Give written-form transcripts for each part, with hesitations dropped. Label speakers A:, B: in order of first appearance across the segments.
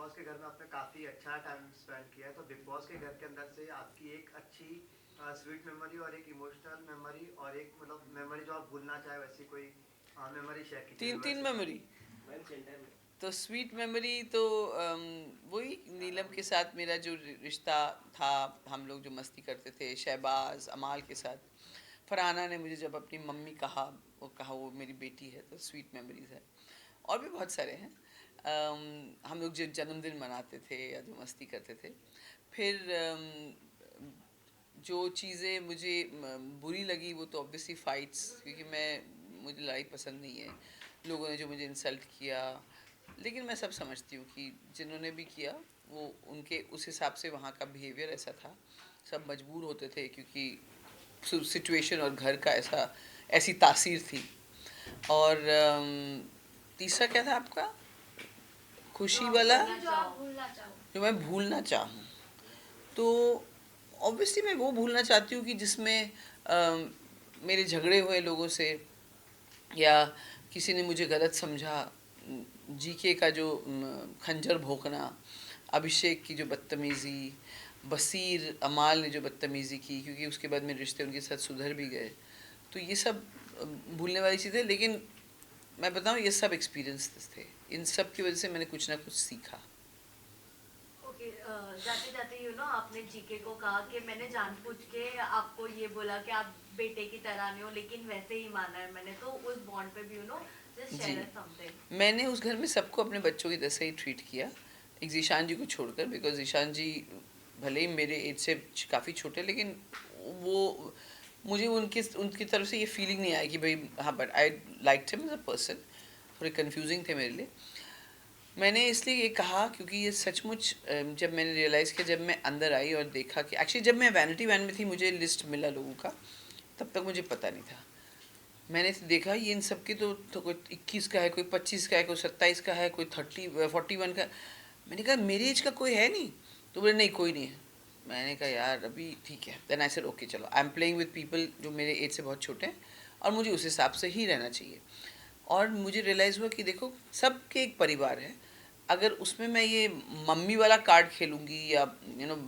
A: Boss के घर में आपने काफ़ी अच्छा टाइम स्पेंड किया है, तो बिग बॉस के घर के अंदर से आपकी एक अच्छी स्वीट मेमोरी और एक इमोशनल मेमोरी और एक मतलब मेमोरी जो आप भूलना चाहे वैसी कोई मेमोरी शेयर कीजिए
B: तीन
A: व्यूअर्स
B: तीन
A: के
B: मेमोरी।
A: साथ।
B: तो स्वीट मेमोरी तो वही नीलम के साथ मेरा जो रिश्ता था, हम लोग जो मस्ती करते थे शहबाज अमाल के साथ। फरहाना ने मुझे जब अपनी मम्मी कहा, वो मेरी बेटी है, तो स्वीट मेमोरीज है। और भी बहुत सारे हैं। हम लोग जो जन्मदिन मनाते थे या जो मस्ती करते थे। फिर जो चीज़ें मुझे बुरी लगी वो तो ऑब्वियसली फ़ाइट्स, क्योंकि मुझे लड़ाई पसंद नहीं है। लोगों ने जो मुझे इंसल्ट किया, लेकिन मैं सब समझती हूँ कि जिन्होंने भी किया वो उनके उस हिसाब से वहाँ का बिहेवियर ऐसा था। सब मजबूर होते थे क्योंकि सिचुएशन और घर का ऐसी तासीर थी। और तीसरा क्या था आपका? खुशी वाला जो मैं भूलना चाहूँ, तो ऑब्वियसली मैं वो भूलना चाहती हूँ कि जिसमें मेरे झगड़े हुए लोगों से, या किसी ने मुझे गलत समझा। जीके का जो खंजर भोंकना, अभिषेक की जो बदतमीज़ी, बसीर अमाल ने जो बदतमीज़ी की, क्योंकि उसके बाद मेरे रिश्ते उनके साथ सुधर भी गए। तो ये सब भूलने वाली चीज़ें। लेकिन मैं बताऊँ, ये सब एक्सपीरियंसेस थे, इन सब की वजह से मैंने कुछ ना कुछ सीखा।
C: ओके, जाते जाते आपने जीके को कहा कि मैंने जानबूझ के आपको ये बोला कि आप बेटे की तरह नहीं हो, लेकिन वैसे ही माना है मैंने, तो उस बॉन्ड पे भी जस्ट
B: जी,
C: शेयर समथिंग।
B: मैंने उस घर में सबको अपने बच्चों की तरह ही ट्रीट किया, एक जीशान जी को छोड़कर। बिकॉज जीशान जी भले ही मेरे एज से काफ़ी छोटे, लेकिन वो मुझे उनकी उनकी तरफ से ये फीलिंग नहीं आई कि भाई हाँ, but I like him as a person. थोड़े कंफ्यूजिंग थे मेरे लिए। मैंने इसलिए ये कहा क्योंकि ये सचमुच जब मैंने रियलाइज़ किया, जब मैं अंदर आई और देखा कि एक्चुअली जब मैं वैनिटी वैन में थी, मुझे लिस्ट मिला लोगों का, तब तक मुझे पता नहीं था। मैंने देखा ये इन सब की तो कोई 21 का है, कोई 25 का है, कोई 27 का है, कोई 41 का। मैंने कहा मेरी एज का कोई है नहीं? तो बोले नहीं, कोई नहीं है। मैंने कहा यार अभी ठीक है। देन आई सेड ओके, चलो I am playing with people जो मेरे एज से बहुत छोटे हैं, और मुझे उस हिसाब से ही रहना चाहिए। और मुझे रियलाइज़ हुआ कि देखो, सबके एक परिवार है। अगर उसमें मैं ये मम्मी वाला कार्ड खेलूँगी या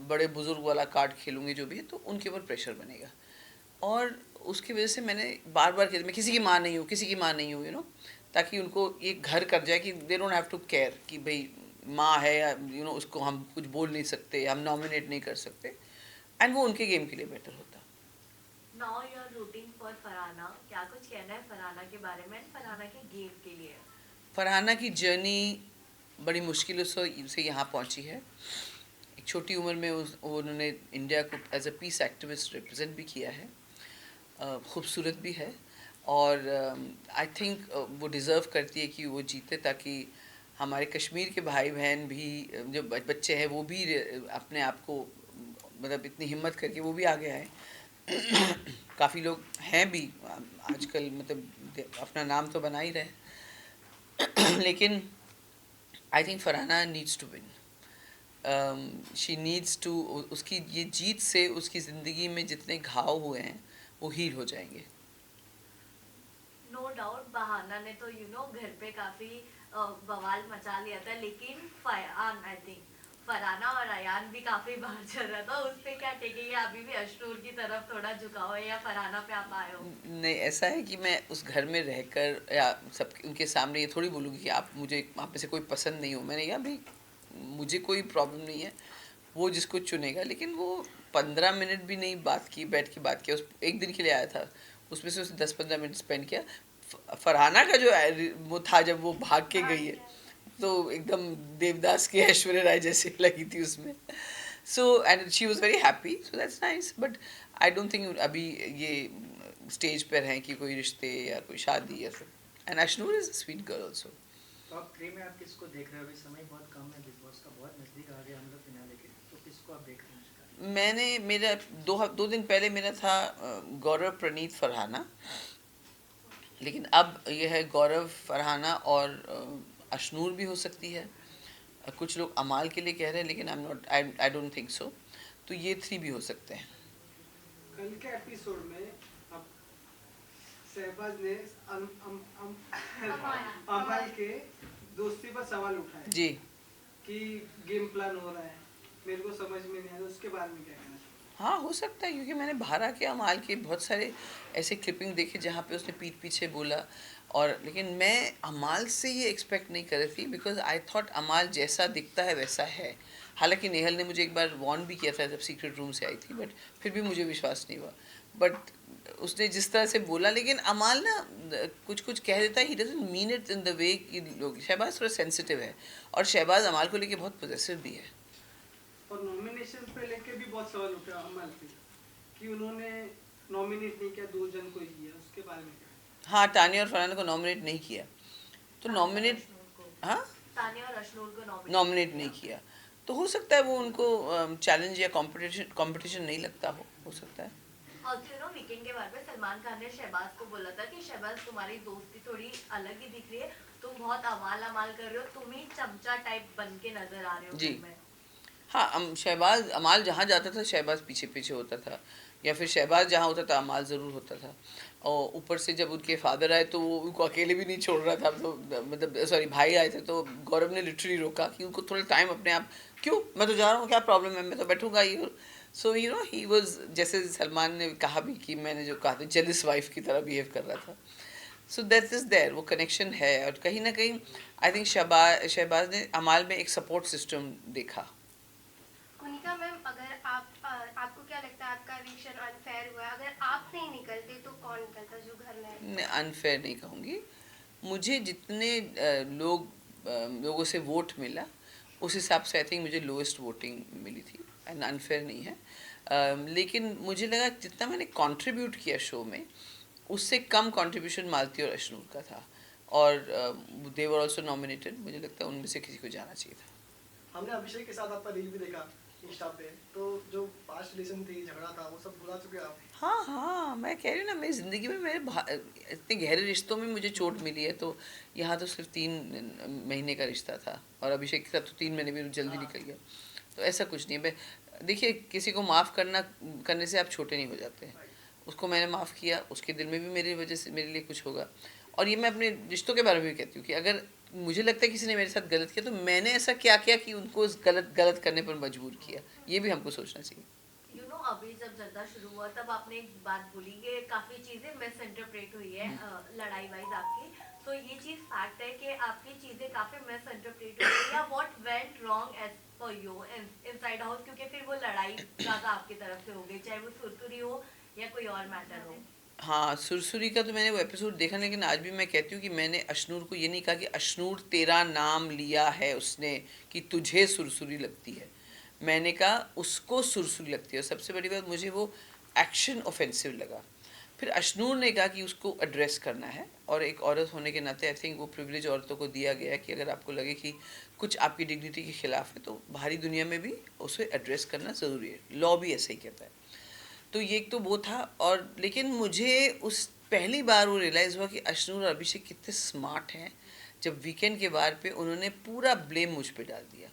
B: बड़े बुजुर्ग वाला कार्ड खेलूँगी, जो भी है, तो उनके ऊपर प्रेशर बनेगा। और उसकी वजह से मैंने बार बार कहती, मैं किसी की माँ नहीं हूँ, किसी की माँ नहीं हूँ, ताकि उनको ये घर कर जाए कि they don't have to care कि भाई माँ है, या उसको हम कुछ बोल नहीं सकते, हम नॉमिनेट नहीं कर सकते। एंड वो उनके गेम के लिए बेटर होता।
C: Now you are rooting for Farhana, क्या कुछ कहना है फरहाना के बारे में, फरहाना के गेम के लिए?
B: फरहाना की जर्नी बड़ी मुश्किलों से यहाँ पहुँची है। एक छोटी उम्र में उन्होंने इंडिया को as a peace activist represent भी किया है। खूबसूरत भी है। और आई थिंक वो डिज़र्व करती है कि वो जीते, ताकि हमारे कश्मीर के भाई बहन भी, जो बच्चे हैं, वो भी अपने आप को मतलब इतनी हिम्मत करके वो भी आगे आए। काफ़ी लोग हैं भी आजकल, मतलब अपना नाम तो बना ही रहे। लेकिन I think Farhana needs to win. She needs to, उसकी ये जीत से उसकी ज़िंदगी में जितने घाव हुए हैं वो हील हो जाएंगे।
C: नो डाउट बहाना ने तो घर पे काफी बवाल मचा लिया था, लेकिन फरहान आई थिंक फरहाना और अयान भी काफी बाहर चल रहा था, उस पे क्या टेकेंगे? अभी भी अशनूर की तरफ थोड़ा झुकाव है या फरहाना पे आप आए हो?
B: नहीं, ऐसा है कि मैं उस घर में रहकर या सब उनके सामने ये थोड़ी बोलूँगी कि आप मुझे आप में से कोई पसंद नहीं हो। मैंने कहा भाई मुझे कोई प्रॉब्लम नहीं है, वो जिसको चुनेगा। लेकिन वो 15 मिनट भी नहीं बात की, बैठ के बात किया। उस एक दिन के लिए आया था, उसमें से उसने 10-15 मिनट स्पेंड किया। फरहाना का जो वो था, जब वो भाग के गई है, तो एकदम देवदास के ऐश्वर्या राय जैसी लगी थी उसमें। So and she was very happy, so that's nice. But I don't think अभी ये स्टेज पर हैं कि कोई रिश्ते या कोई शादी या सब। And Ashnoor is a sweet girl also.
A: Top 3 में आप किसको देख रहे हो? अभी समय बहुत कम है, बिग बॉस का बहुत नज़दीक आ गया हम लोग फिनाले के, तो किसको आप देख रहे हैं?
B: मैंने मेरा दो दिन पहले मेरा था गौरव प्रणीत फरहाना। लेकिन अब यह है गौरव फरहाना और अशनूर भी हो सकती है। कुछ लोग अमाल के लिए कह रहे हैं, लेकिन आई डोंट थिंक सो। तो ये 3 भी हो सकते हैं।
D: कल के एपिसोड में अब शहबाज ने अम, अम, अम, अमल के दोस्ती पर सवाल उठाए।
B: जी।
D: कि गेम प्लान हो रहा है, मेरे को समझ में नहीं आया, उसके बारे में क्या कहना चाहिए?
B: हाँ, हो सकता है, क्योंकि मैंने बाहर आके अमाल के बहुत सारे ऐसे क्लिपिंग देखे जहाँ पे उसने पीठ पीछे बोला, और लेकिन मैं अमाल से ये एक्सपेक्ट नहीं कर रही थी, बिकॉज आई थॉट अमाल जैसा दिखता है वैसा है। हालांकि नेहल ने मुझे एक बार वार्न भी किया था जब सीक्रेट रूम से आई थी, बट फिर भी मुझे विश्वास नहीं हुआ। बट उसने जिस तरह से बोला, लेकिन अमाल ना कुछ कुछ कह देता है, he doesn't mean it in the way कि लोग, शहबाज थोड़ा सेंसिटिव है, और शहबाज अमाल को लेके बहुत पॉजेसिव भी है।
D: और नॉमिनेशन पे लेके भी बहुत सवाल उठे अमल पे कि उन्होंने नॉमिनेट नहीं किया, 2 जन को ही किया, उसके बारे में क्या?
B: हाँ, तानिया और फरहाना को नॉमिनेट नहीं किया, तो नॉमिनेट, हाँ,
C: तानिया और अशनूर को
B: नॉमिनेट नहीं किया, तो हो सकता है वो उनको चैलेंज या कंपटीशन नहीं लगता हो सकता है।
C: और वीकेंड के बारे में सलमान खान ने शहबाज को बोला था कि शहबाज तुम्हारी दोस्ती थोड़ी अलग ही दिख रही है, तुम बहुत अमाल अमाल कर रहे हो, तुम ही चमचा टाइप बन के नजर आ रहे हो
B: जी।
C: फिल्म में।
B: हाँ, शहबाज अमाल जहाँ जाता था शहबाज पीछे पीछे होता था, या फिर शहबाज जहाँ होता था अमाल ज़रूर होता था। और ऊपर से जब उनके फादर आए तो वो उनको अकेले भी नहीं छोड़ रहा था, तो मतलब सॉरी भाई आए थे, तो गौरव ने लिटरली रोका कि उनको थोड़ा टाइम अपने आप, क्यों, मैं तो जा रहा हूँ, क्या प्रॉब्लम है, मैं तो बैठूंगा ही। सो ही वॉज, जैसे सलमान ने कहा भी कि मैंने जो कहा था, जेलिस वाइफ की तरह बिहेव कर रहा था। सो दैट इज़ देयर, वो कनेक्शन है, और कहीं ना कहीं आई थिंक शहबाज ने अमाल में एक सपोर्ट सिस्टम देखा।
E: कुनिका मैम, अगर आपको क्या लगता है आपका इलेक्शन अनफेयर हुआ? अगर आप नहीं निकलते तो कौन निकलता जो घर में है?
B: अनफेयर नहीं कहूँगी, मुझे जितने लोगों से वोट मिला उस हिसाब से आई थिंक मुझे लोएस्ट वोटिंग मिली थी, एंड अनफेयर नहीं है। लेकिन मुझे लगा जितना मैंने कंट्रीब्यूट किया शो में, उससे कम कंट्रीब्यूशन मालती और अशनूर का था, और दे वर ऑल्सो नॉमिनेटेड, मुझे लगता है उनमें से किसी को जाना चाहिए था।
F: हमने अभिषेक के साथ आपका रील भी देखा इंस्टा पे, तो जो पास्ट रिलेशन थी, झगड़ा था, वो सब भुला चुके आप?
B: हाँ हाँ, मैं कह रही हूँ ना, मेरी ज़िंदगी में इतने गहरे रिश्तों में मुझे चोट मिली है, तो यहाँ तो सिर्फ 3 महीने का रिश्ता था, और अभिषेक के साथ तो 3 महीने भी जल्दी निकल गया, तो ऐसा कुछ नहीं है। मैं देखिए, किसी को माफ़ करने से आप छोटे नहीं हो जाते हैं। उसको मैंने माफ़ किया, उसके दिल में भी मेरी वजह से मेरे लिए कुछ होगा। और ये मैं अपने रिश्तों के बारे में भी कहती हूँ कि अगर मुझे लगता है किसी ने मेरे साथ गलत किया, तो मैंने ऐसा क्या किया कि उनको उस गलत करने पर मजबूर किया, ये भी हमको सोचना चाहिए।
C: अभी जब जनता शुरू हुआ तब आपने एक बात बोली कि काफी चीजें मिस इंटरप्रेट हुई है लड़ाई वाइज आपकी, तो ये चीज फैक्ट है कि आपकी चीजें काफी मिस इंटरप्रेट हुई है, या what went wrong as for you inside house, क्योंकि फिर वो लड़ाई ज्यादा आपकी तरफ से हो गई, चाहे वो सुरसुरी हो या कोई और मैटर हो।
B: हाँ, सुरसुरी का तो मैंने वो एपिसोड देखा, लेकिन आज भी मैं कहती हूँ कि मैंने अशनूर को ये नहीं कहा कि अशनूर तेरा नाम लिया है उसने कि तुझे सुरसुरी लगती है, मैंने कहा उसको सुरसुरी लगती है। और सबसे बड़ी बात, मुझे वो एक्शन ऑफेंसिव लगा। फिर अशनूर ने कहा कि उसको एड्रेस करना है, और एक औरत होने के नाते आई थिंक वो प्रिविलेज औरतों को दिया गया है कि अगर आपको लगे कि कुछ आपकी डिग्निटी के खिलाफ है, तो बाहरी दुनिया में भी उसे एड्रेस करना ज़रूरी है, लॉ भी ऐसे ही कहता है। तो ये एक तो वो था, और लेकिन मुझे उस पहली बार वो रियलाइज़ हुआ कि अशनूर और अभिषेक कितने स्मार्ट हैं, जब वीकेंड के बार पे उन्होंने पूरा ब्लेम मुझ पे डाल दिया,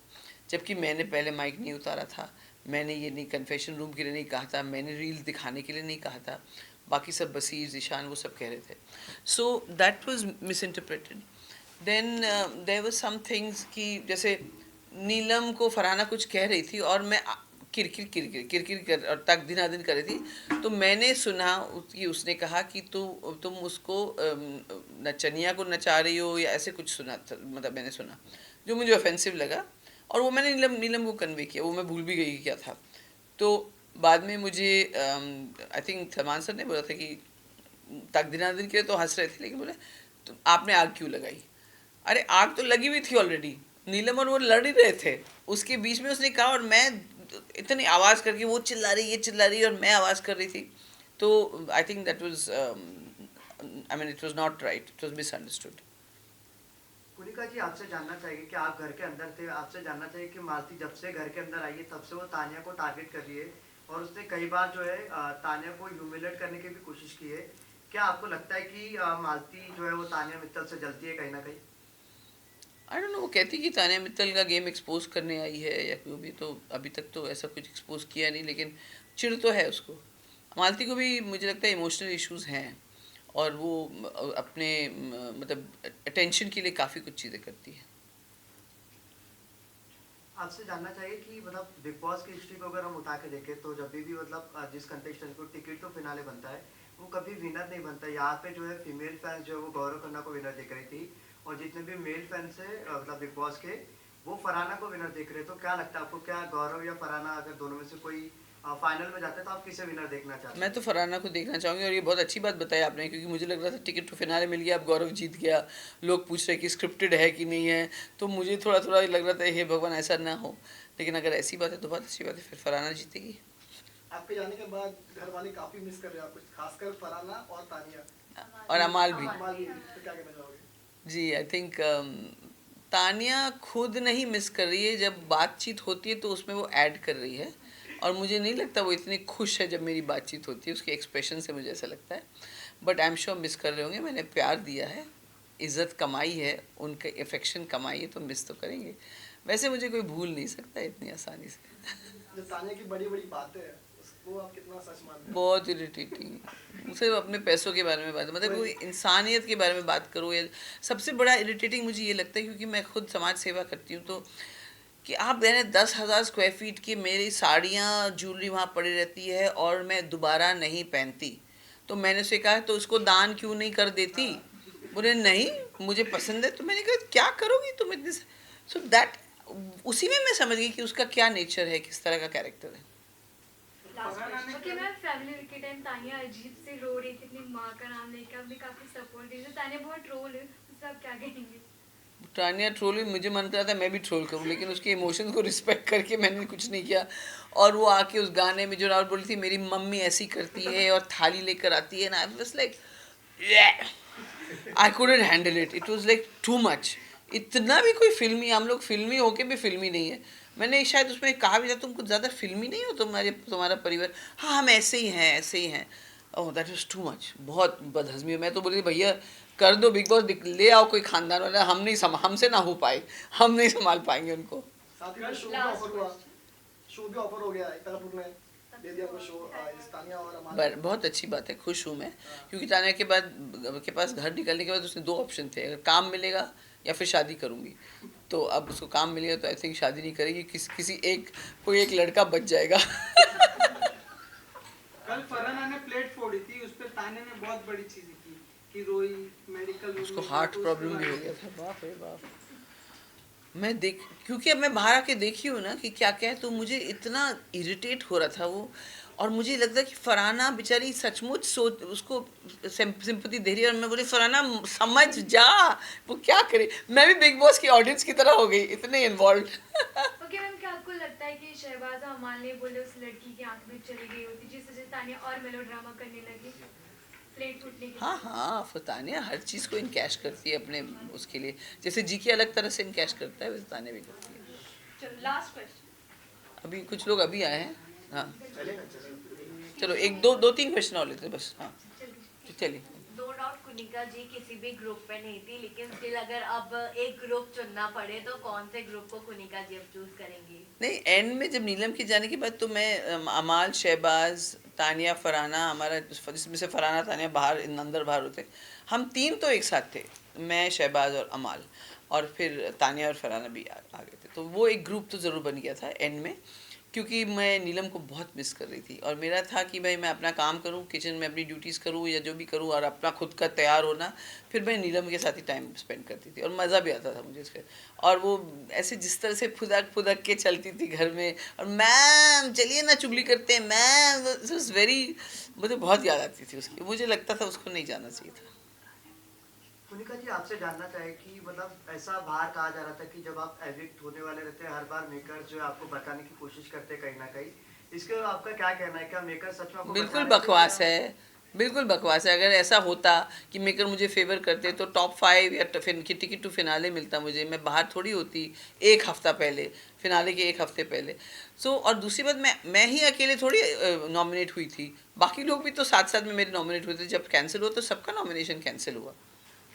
B: जबकि मैंने पहले माइक नहीं उतारा था, मैंने ये नहीं कन्फेशन रूम के लिए नहीं कहा था, मैंने रील दिखाने के लिए नहीं कहा था, बाकी सब बसीर ज़ीशान वो सब कह रहे थे। So that was misinterpreted. Then there were some things कि जैसे नीलम को फरहाना कुछ कह रही थी, और मैं किरकिर कर और तक दिनादिन कर रही थी, तो मैंने सुना कि उसने कहा कि तुम उसको नचनिया को नचा रही हो, या ऐसे कुछ सुना था, मतलब मैंने सुना, जो मुझे ऑफेंसिव लगा, और वो मैंने नीलम को कन्वे किया, वो मैं भूल भी गई क्या था। तो बाद में मुझे आई थिंक सलमान सर ने बोला था कि तक दिनादिन के लिए तो हंस रहे थे, लेकिन बोले तो आपने आग क्यों लगाई? अरे आग तो लगी हुई थी ऑलरेडी, नीलम और वो लड़ ही रहे थे, उसके बीच में उसने कहा, और मैं इतनी आवाज़ करके, वो चिल्ला रही, ये चिल्ला रही, और मैं आवाज़ कर रही थी, तो I think that was I mean it was not right, it was misunderstood.
A: Kunika ji, आपसे जानना चाहिए कि आप घर के अंदर थे, आपसे जानना चाहिए कि मालती जब से घर के अंदर आई है तब से वो तानिया को टारगेट कर रही है, और उसने कई बार जो है तानिया को ह्यूमिलेट करने की भी कोशिश की है। क्या आपको लगता है कि मालती जो है वो तानिया मित्तल से जलती है कहीं ना कहीं?
B: आई डोंट नो, वो कहती कि तानिया मित्तल का गेम एक्सपोज करने आई है या क्यों भी, तो अभी तक तो ऐसा कुछ एक्सपोज किया नहीं, लेकिन चिढ़ तो है उसको। मालती को भी मुझे लगता है इमोशनल इश्यूज हैं, और वो अपने मतलब अटेंशन के लिए काफ़ी कुछ चीज़ें करती है।
A: आपसे जानना चाहिए कि मतलब बिग बॉस की हिस्ट्री को अगर हम उठा के देखें तो जब भी मतलब जिस कंटेस्टेंट को टिकट तो फिनाले बनता है वो कभी विनर नहीं बनता। यहाँ पे जो है फीमेल फैंस जो है वो गौरव खन्ना को विनर देख रही थी और जितने भी मेल फैंस है मतलब बिग बॉस के वो फरहाना को विनर देख रहे हैं। तो क्या लगता है आपको, क्या गौरव या फरहाना अगर दोनों में से कोई फाइनल में जाते हैं तो आप किसे विनर देखना चाहते हैं?
B: मैं तो फरहाना को देखना चाहूँगी और ये बहुत अच्छी बात बताई आपने, क्योंकि मुझे लग रहा था टिकट टू फिनाले मिल गया, अब गौरव जीत गया, लोग पूछ रहे कि स्क्रिप्टेड है कि नहीं है, तो मुझे थोड़ा थोड़ा लग रहा था हे भगवान ऐसा ना हो, लेकिन अगर ऐसी बात है तो बहुत अच्छी बात है, फिर फरहाना जीतेगी।
F: आपके जाने के बाद घर वाले काफी मिस कर रहे हैं आपको, खासकर फरहाना और तानिया
B: और अमाल भी।
F: अमाल भी, तो क्या कहना चाहोगे?
B: जी आई थिंक तानिया खुद नहीं मिस कर रही है, जब बातचीत होती है तो उसमें वो ऐड कर रही है, और मुझे नहीं लगता वो इतनी खुश है जब मेरी बातचीत होती है, उसके एक्सप्रेशन से मुझे ऐसा लगता है। But I am sure miss कर रहे होंगे, मैंने प्यार दिया है, इज़्ज़त कमाई है, उनका अफेक्शन कमाई है, तो मिस तो करेंगे। वैसे मुझे कोई भूल नहीं सकता इतनी आसानी से।
F: जो तानिया की बड़ी बड़ी बातें हैं उसको आप कितना सच मानते हैं?
B: बहुत इरिटेटिंग, सिर्फ अपने पैसों के बारे में बात, मतलब कोई इंसानियत के बारे में बात करो, या सबसे बड़ा इरिटेटिंग मुझे ये लगता है, क्योंकि मैं खुद समाज सेवा करती हूँ, तो कि आप मैंने 10,000 स्क्वायर फीट की मेरी साड़ियाँ ज्वेलरी वहाँ पड़ी रहती है और मैं दोबारा नहीं पहनती, तो मैंने उसे कहा तो उसको दान क्यों नहीं कर देती? बोले नहीं मुझे पसंद है। तो मैंने कहा क्या करोगी तुम इतने, सो दैट उसी में मैं समझ गई कि उसका क्या नेचर है, किस तरह का कैरेक्टर है।
G: ओके मैम, फैमिली वीक के टाइम तानिया अजीब से रो रही थी अपनी माँ का नाम लेकर, आपने काफी सपोर्ट दी, तानिया बहुत ट्रोल है, उससे आप क्या कहेंगे?
B: तानिया ट्रोल हुई, मुझे मन करा था मैं भी ट्रोल करूं, लेकिन उसके इमोशंस को रिस्पेक्ट करके मैंने कुछ नहीं किया। और वो आके उस गाने में जो राहुल बोली थी मेरी मम्मी ऐसी करती है और थाली लेकर आती है ना, I was like I couldn't handle it, it was like too much. इतना भी कोई फिल्मी, हम लोग फिल्मी होके भी फिल्मी नहीं है। मैंने शायद उसमें कहा भी था तुम कुछ ज़्यादा फिल्मी नहीं हो, तुम्हारा परिवार, हाँ हम ऐसे ही हैं ऐसे ही हैं। Oh that was too much, बहुत बदहज़मी। मैं तो बोली भैया कर दो बिग बॉस, ले आओ कोई खानदान वाला, हम नहीं हमसे ना हो पाए, हम नहीं संभाल पाएंगे उनको।
F: साथ ही में शो भी ऑफर हुआ, शो भी ऑफर हो गया, इतापुर ने दे दिया आपको शो, तानिया और अमाल।
B: बहुत अच्छी बात है, खुश हूँ मैं, क्योंकि तानिया के पास घर निकलने के बाद उसने 2 ऑप्शन थे, अगर काम मिलेगा या फिर शादी करूँगी। तो अब उसको काम मिल गया तो आई थिंक शादी नहीं करेगी, किसी कोई एक लड़का बच जाएगा।
D: कल फरहाना ने प्लेट फोड़ी थी, उस पर तानिया ने बहुत बड़ी चीजें की कि रोई, मेडिकल
B: उसको हार्ट प्रॉब्लम भी हो गया था, बाप रे बाप। मैं क्योंकि अब मैं बाहर आके देखी हूँ ना कि क्या क्या है, तो मुझे इतना इरिटेट हो रहा था वो, और मुझे लगता है कि फरहाना बेचारी सचमुच सोच उसको सिंपैथी दे रही है, और मैं बोली फरहाना समझ जा, वो क्या करे। मैं भी बिग बॉस की ऑडियंस की तरह हो गई, इतने इन्वॉल्व।
G: ओके मैम, क्या आपको लगता है कि शहबाज अमाल ने बोले उस लड़की की आंख में चली गई होती, जिस वजह से तानिया और मेलोड्रामा करने लगी, प्लेट फूटने की?
B: हाँ हाँ, तानिया हर चीज़ को इनकैश करती है अपने उसके लिए, जैसे जी के अलग तरह से इनकैश करता है वैसे तानिया भी करती है।
G: चलो लास्ट क्वेश्चन।
B: अभी कुछ लोग अभी आए हैं, हाँ चलो एक दो तीन क्वेश्चन और लेते हैं बस। हाँ चलिए।
C: नो डाउट कुनिका जी किसी भी ग्रुप पे नहीं थी, लेकिन स्टिल अगर अब एक ग्रुप चुनना पड़े तो कौन से ग्रुप को कुनिका जी अब चूज करेंगी?
B: नहीं, एंड में जब नीलम के जाने के बाद तो मैं अमाल, शहबाज, तानिया, फरहाना, हमारा जिसमें से फरहाना तानिया बाहर अंदर बाहर होते, हम 3 तो एक साथ थे, मैं, शहबाज और अमाल, और फिर तानिया और फरहाना भी आ गए थे, तो वो एक ग्रुप तो ज़रूर बन गया था एंड में, क्योंकि मैं नीलम को बहुत मिस कर रही थी, और मेरा था कि भाई मैं अपना काम करूं, किचन में अपनी ड्यूटीज़ करूं या जो भी करूं, और अपना खुद का तैयार होना, फिर मैं नीलम के साथ ही टाइम स्पेंड करती थी, और मज़ा भी आता था मुझे इसके। और वो ऐसे जिस तरह से फुदक के चलती थी घर में, और मैम चलिए ना चुगली करते हैं मैम, इट वाज वेरी, मुझे बहुत याद आती थी उसकी, मुझे लगता था उसको नहीं जाना चाहिए था।
A: कुनिका जी आपसे जानना चाहे कि मतलब ऐसा बाहर कहा जा रहा था कि जब आप एविक्ट होने वाले रहते हैं हर बार मेकर्स जो है आपको बताने की कोशिश करते हैं कहीं ना कहीं, इसके बारे में आपका क्या कहना है? क्या मेकर सच में आपको
B: बिल्कुल
A: बताने से
B: बकवास
A: क्या-
B: है, बिल्कुल बकवास है। अगर ऐसा होता कि मेकर मुझे फेवर करते तो टॉप 5 या फिर की टिकट टू फिनाले मिलता मुझे, मैं बाहर थोड़ी होती एक हफ्ता पहले, फिनाले के एक हफ्ते पहले। सो और दूसरी बात, मैं ही अकेले थोड़ी नॉमिनेट हुई थी, बाकी लोग भी तो साथ साथ में मेरे नॉमिनेट हुए थे। जब कैंसिल हुआ तो सबका नॉमिनेशन कैंसिल हुआ।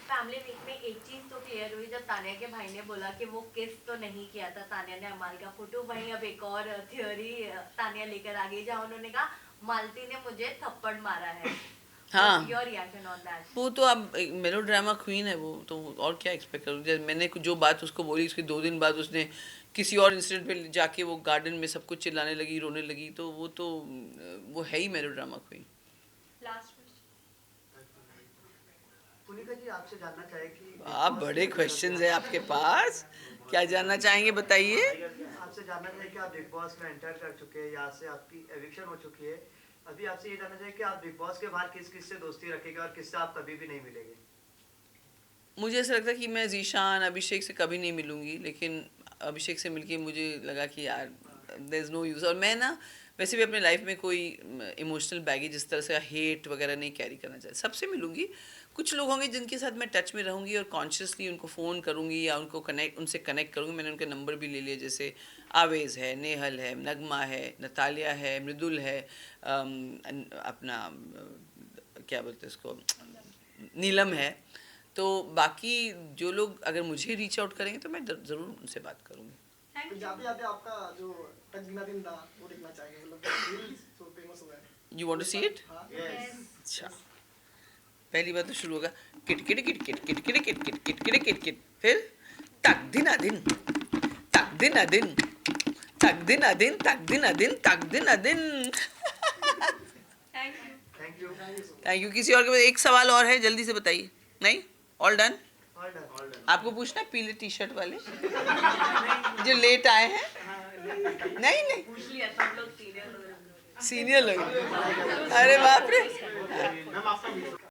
C: फैमिली वीक में एक चीज तो क्लियर हुई जब तानिया के भाई ने बोला कि वो किस तो नहीं किया था, तानिया ने अमाल का फोटो। वहीं अब एक और थियोरी तानिया लेकर आ गई जहाँ उन्होंने कहा मालती ने मुझे थप्पड़ मारा है।
B: हाँ।
C: Your reaction on that?
B: वो तो अब मेलो ड्रामा क्वीन है वो, तो और क्या एक्सपेक्ट करूँ। जब मैंने जो बात उसको बोली उसके 2 दिन बाद उसने किसी और इंसिडेंट पे जाके वो गार्डन में सब कुछ चिल्लाने लगी, रोने लगी, तो वो है ही melodrama queen.
G: Last
A: Kunika ji आपसे जानना चाहे कि
B: आप बड़े क्वेश्चंस हैं आपके पास, क्या जानना चाहेंगे बताइए।
A: आपसे जानना चाहिए कि आप बिग बॉस में एंटर कर चुके हैं, यहाँ से आपकी एविक्शन हो चुकी है, अभी आपसे ये जानना चाहिए कि आप बिग बॉस के बाहर किस किस से दोस्ती रखेंगे और किससे आप कभी भी नहीं मिलेंगे।
B: मुझे ऐसा लगता है कि मैं जीशान, अभिषेक से कभी नहीं मिलूंगी, लेकिन अभिषेक से मिलके मुझे लगा कि यार देयर इज़ नो यूज़। और मैं ना वैसे भी अपने लाइफ में कोई इमोशनल बैगेज जिस तरह से हेट वगैरह नहीं कैरी करना चाहती। सबसे मिलूंगी, कुछ लोग होंगे जिनके साथ मैं टच में रहूंगी और कॉन्शियसली उनको फ़ोन करूंगी या उनसे कनेक्ट करूंगी। मैंने उनके नंबर भी ले लिए, जैसे आवेज़ है, नेहल है, नगमा है, नतालिया है, मृदुल है, अपना क्या बोलते हैं उसको, नीलम है। तो बाकी जो लोग अगर मुझे रीच आउट करेंगे तो मैं ज़रूर उनसे बात करूंगी।
F: तो जाते जाते आपका जो टच बिना दिन था वो देखना चाहेंगे, मतलब रील्स तो फेमस हुआ है।
B: You want to see it?
F: हाँ
B: अच्छा, पहली बात तो शुरू होगा किट किट किट किट किट किट किट किट किट किट किट किट, फिर तक दिन अदिन तक दिन अदिन तक दिन अदिन तक दिन अदिन तक दिन अदिन।
A: Thank you.
B: Thank you. किसी और के पास एक सवाल और है, जल्दी से बताइए। नहीं, ऑल डन?
A: All done.
B: आपको पूछना है पीले टी शर्ट वाले जो लेट आए हैं? नहीं नहीं,
C: पूछ लिया, सब लोग सीरियल हो रहे हैं।
B: सीनियर लोग। अरे बाप रे।